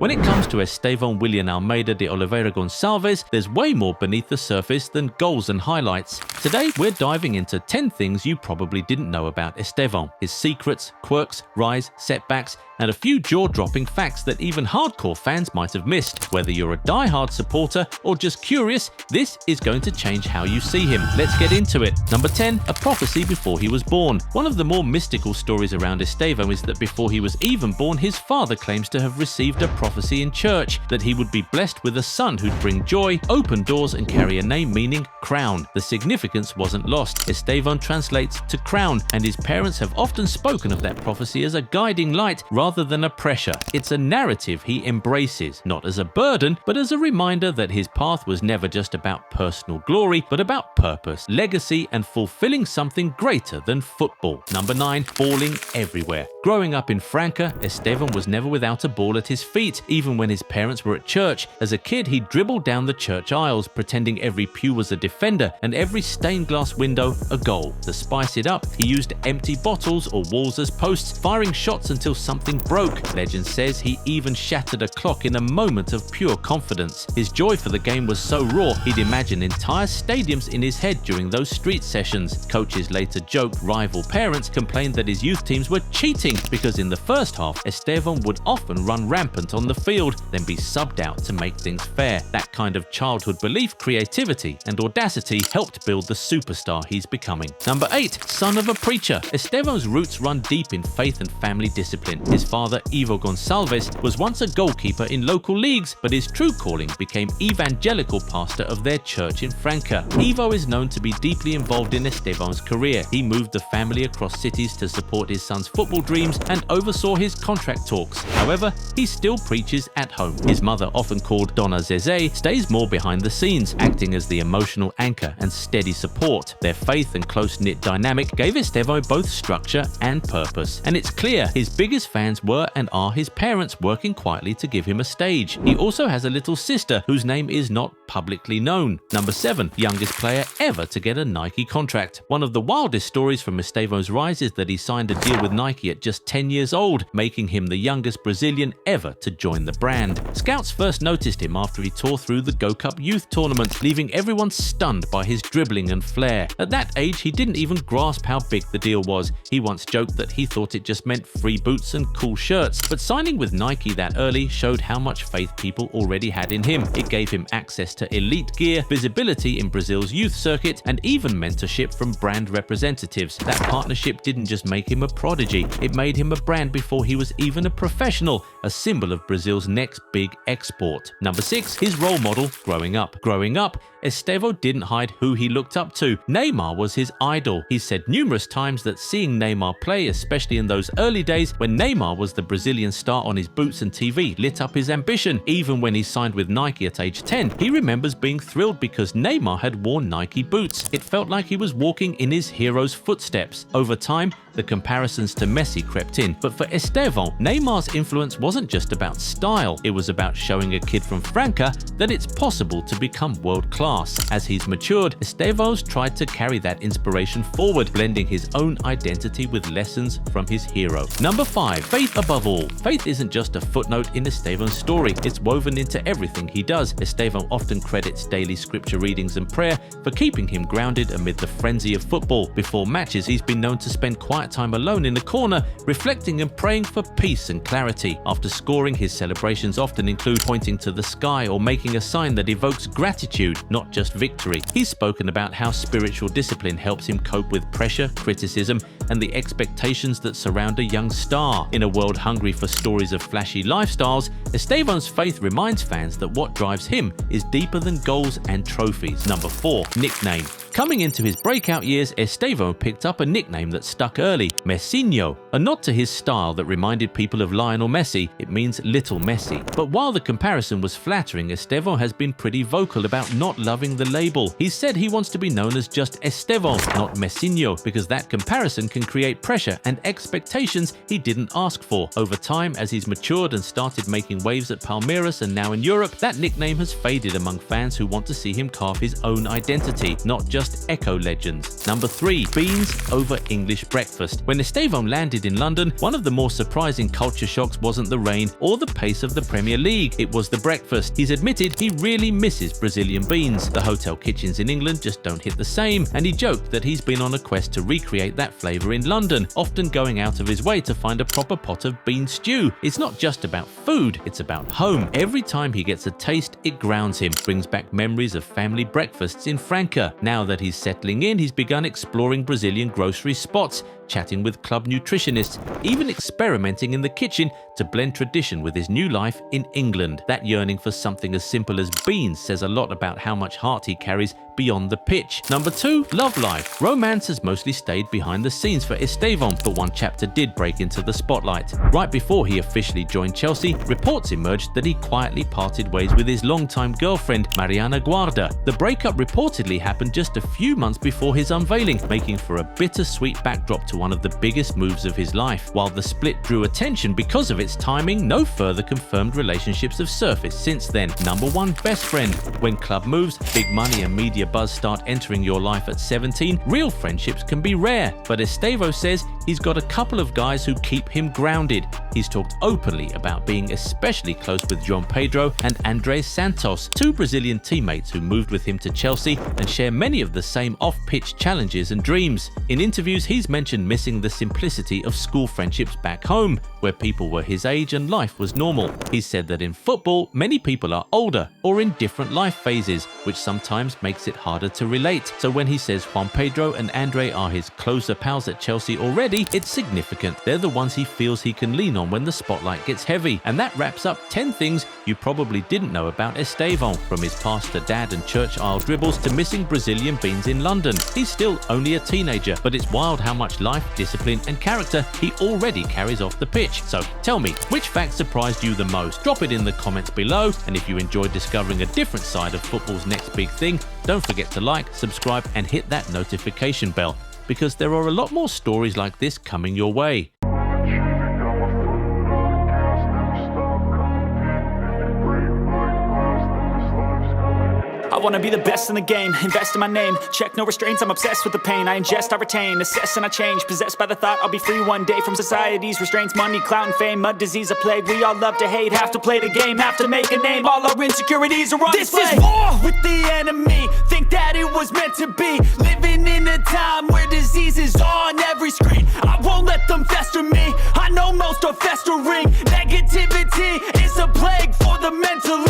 When it comes to Estevao Willian Almeida de Oliveira Gonçalves, there's way more beneath the surface than goals and highlights. Today, we're diving into 10 things you probably didn't know about Estevão, his secrets, quirks, rise, setbacks, and a few jaw-dropping facts that even hardcore fans might have missed. Whether you're a die-hard supporter or just curious, this is going to change how you see him. Let's get into it. Number 10, a prophecy before he was born. One of the more mystical stories around Estevão is that before he was even born, his father claims to have received a prophecy in church that he would be blessed with a son who'd bring joy, open doors, and carry a name meaning crown. The significance wasn't lost. Estevão translates to crown, and his parents have often spoken of that prophecy as a guiding light rather than a pressure. It's a narrative he embraces, not as a burden, but as a reminder that his path was never just about personal glory, but about purpose, legacy, and fulfilling something greater than football. Number 9, balling everywhere. Growing up in Franca, Estevão was never without a ball at his feet, even when his parents were at church. As a kid, he dribbled down the church aisles, pretending every pew was a defender and every stained glass window a goal. To spice it up, he used empty bottles or walls as posts, firing shots until something broke. Legend says he even shattered a clock in a moment of pure confidence. His joy for the game was so raw, he'd imagine entire stadiums in his head during those street sessions. Coaches later joked rival parents complained that his youth teams were cheating because in the first half, Estevão would often run rampant on the field, then be subbed out to make things fair. That kind of childhood belief, creativity, and audacity helped build the superstar he's becoming. Number 8, son of a preacher. Estevão's roots run deep in faith and family discipline. His father, Gonçalves, was once a goalkeeper in local leagues, but his true calling became evangelical pastor of their church in Franca. Ivo is known to be deeply involved in Estevão's career. He moved the family across cities to support his son's football dreams and oversaw his contract talks. However, he still preaches at home. His mother, often called Dona Zezé, stays more behind the scenes, acting as the emotional anchor and steady support. Their faith and close-knit dynamic gave Estevão both structure and purpose. And it's clear his biggest fans were and are his parents, working quietly to give him a stage. He also has a little sister whose name is not publicly known. Number 7, youngest player ever to get a Nike contract. One of the wildest stories from Estevão's rise is that he signed a deal with Nike at just 10 years old, making him the youngest Brazilian ever to join the brand. Scouts first noticed him after he tore through the Go Cup youth tournament, leaving everyone stunned by his dribbling and flair. At that age, he didn't even grasp how big the deal was. He once joked that he thought it just meant free boots and cool shirts, but signing with Nike that early showed how much faith people already had in him. It gave him access to elite gear, visibility in Brazil's youth circuit, and even mentorship from brand representatives. That partnership didn't just make him a prodigy, it made him a brand before he was even a professional, a symbol of Brazil's next big export. Number 6, his role model growing up. Growing up, Estevão didn't hide who he looked up to. Neymar was his idol. He said numerous times that seeing Neymar play, especially in those early days when Neymar was the Brazilian star on his boots and TV, lit up his ambition. Even when he signed with Nike at age 10, he remembers being thrilled because Neymar had worn Nike boots. It felt like he was walking in his hero's footsteps. Over time, the comparisons to Messi crept in, but for Estevão, Neymar's influence wasn't just about style, it was about showing a kid from Franca that it's possible to become world-class. As he's matured, Estevão's tried to carry that inspiration forward, blending his own identity with lessons from his hero. Number 5, faith above all. Faith isn't just a footnote in Estevão's story, it's woven into everything he does. Estevão often credits daily scripture readings and prayer for keeping him grounded amid the frenzy of football. Before matches, he's been known to spend quiet time alone in the corner, reflecting and praying for peace and clarity. After scoring, his celebrations often include pointing to the sky or making a sign that evokes gratitude, not just victory. He's spoken about how spiritual discipline helps him cope with pressure, criticism, and the expectations that surround a young star. In a world hungry for stories of flashy lifestyles, Estevão's faith reminds fans that what drives him is deeper than goals and trophies. Number 4, nickname. Coming into his breakout years, Estevão picked up a nickname that stuck early, Messinho, a nod to his style that reminded people of Lionel Messi. It means Little Messi. But while the comparison was flattering, Estevão has been pretty vocal about not loving the label. He said he wants to be known as just Estevão, not Messinho, because that comparison can create pressure and expectations he didn't ask for. Over time, as he's matured and started making waves at Palmeiras and now in Europe, that nickname has faded among fans who want to see him carve his own identity, not just just echo legends. Number 3. Beans over English breakfast. When Estevão landed in London, one of the more surprising culture shocks wasn't the rain or the pace of the Premier League, it was the breakfast. He's admitted he really misses Brazilian beans. The hotel kitchens in England just don't hit the same, and he joked that he's been on a quest to recreate that flavour in London, often going out of his way to find a proper pot of bean stew. It's not just about food, it's about home. Every time he gets a taste, it grounds him, brings back memories of family breakfasts in Franca. Now that he's settling in, he's begun exploring Brazilian grocery spots, chatting with club nutritionists, even experimenting in the kitchen to blend tradition with his new life in England. That yearning for something as simple as beans says a lot about how much heart he carries beyond the pitch. Number 2. Love life. Romance has mostly stayed behind the scenes for Estevão, but one chapter did break into the spotlight. Right before he officially joined Chelsea, reports emerged that he quietly parted ways with his longtime girlfriend, Mariana Guarda. The breakup reportedly happened just a few months before his unveiling, making for a bittersweet backdrop to one of the biggest moves of his life. While the split drew attention because of its timing, no further confirmed relationships have surfaced since then. Number 1. Best friend. When club moves, big money and media buzz start entering your life at 17, real friendships can be rare. But Estevão says he's got a couple of guys who keep him grounded. He's talked openly about being especially close with João Pedro and Andrés Santos, 2 Brazilian teammates who moved with him to Chelsea and share many of the same off-pitch challenges and dreams. In interviews, he's mentioned missing the simplicity of school friendships back home, where people were his age and life was normal. He said that in football, many people are older or in different life phases, which sometimes makes it harder to relate. So when he says João Pedro and André are his closer pals at Chelsea already, it's significant. They're the ones he feels he can lean on when the spotlight gets heavy. And that wraps up 10 things you probably didn't know about Estevão, from his past to dad and church aisle dribbles to missing Brazilian beans in London. He's still only a teenager, but it's wild how much life, discipline and character he already carries off the pitch. So tell me, which fact surprised you the most? Drop it in the comments below, and if you enjoyed discovering a different side of football's next big thing, don't forget to like, subscribe and hit that notification bell, because there are a lot more stories like this coming your way. I wanna be the best in the game, invest in my name, check no restraints, I'm obsessed with the pain. I ingest, I retain, assess and I change, possessed by the thought I'll be free one day from society's restraints. Money, clout and fame, mud, disease, a plague. We all love to hate, have to play the game, have to make a name. All our insecurities are on display. This is war with the enemy, think that it was meant to be. Living in a time where disease is on every screen. I won't let them fester me, I know most are festering. Negativity is a plague for the mentally